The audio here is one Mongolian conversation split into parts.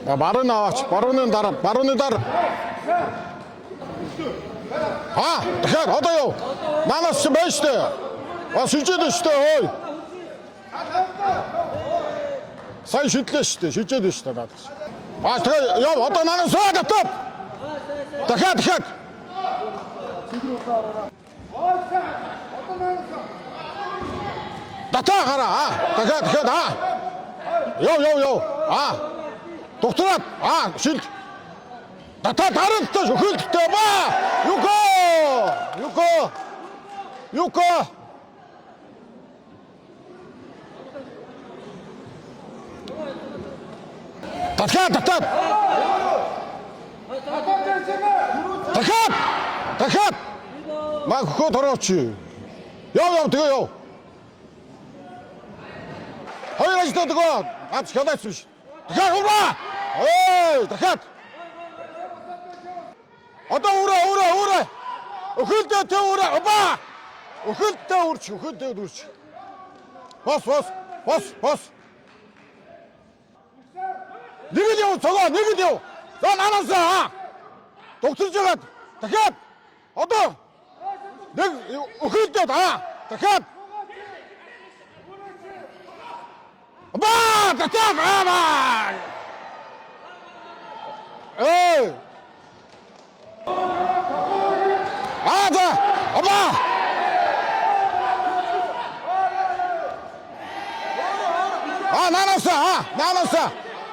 Баруун аваач, барууны дараа. Тэгэхээр одоо юу? Манаас ч байж тээ. Шижээд штэ ой. Сайн шидлээ штэ, шижээд штэ надад. Тэгээ яв одоо манаас татав. Дахиад. Татаа гараа. Дахиад. Яв. Докторат. Шил. Татаа даралтай хөлттэй ба. Юко. Дахиад. Маа хөхөд орооч. Яв тэгээ яв. Хоёр ажтай дэгөө. Гац хядаач биш. Дахиад ураа. Дахиад. Одоо ураа. Өхөлдөө тэ ураа. Өхөлдөө үрч. Бос. Нэг л яв. За наанасаа. Докторж ягаад. Дахиад. Одоо. Нэг өхөлдөө дахиад. Дахиад.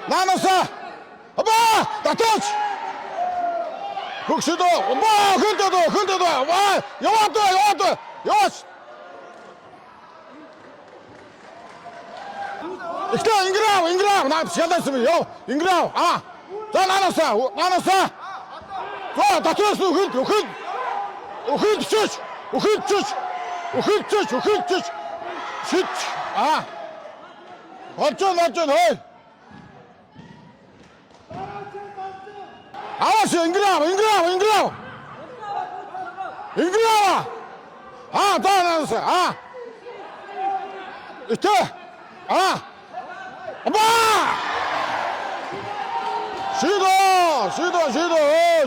Наанасаа. Татаач. Хөгшөдөө. Хөлдөө. Яваач. Инграв. Наад шалаас би. Инграв. За наанасаа. Татаас Өхөлдөж. Шит. Олжон хой. Аваш инграв. Таанасаа. Итэ.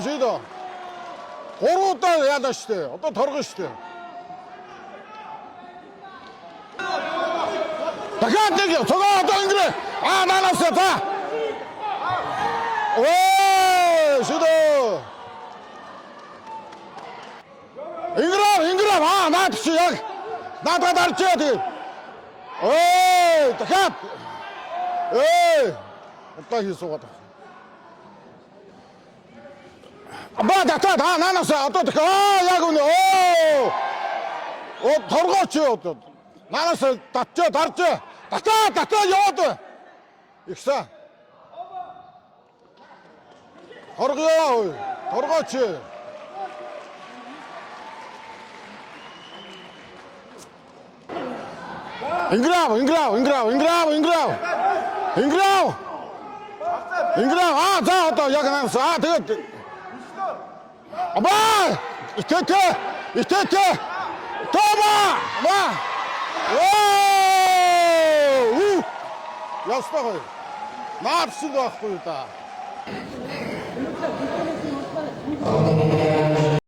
Шидо. Гуруудаа яалаа штэ. Одоо торгон штэ. Дахиад нэг цогоо одоо ингэрэ. Наанасаа та. Шидо. Инграв. Наад чи яг. Надад арчээ тэгээд. Дахиад. Одоо хийсуугаад. Татаад наанасаа одоо дахиад яг үнэ. Торгооч одоо. Наанасаа дарж. Татаад яваад. Ихсэн. Торгооч. Инграв. За одоо яг наанасаа. Тэгээд. Итэ. Тома. Ястаа. Наапсыг байхгүй да.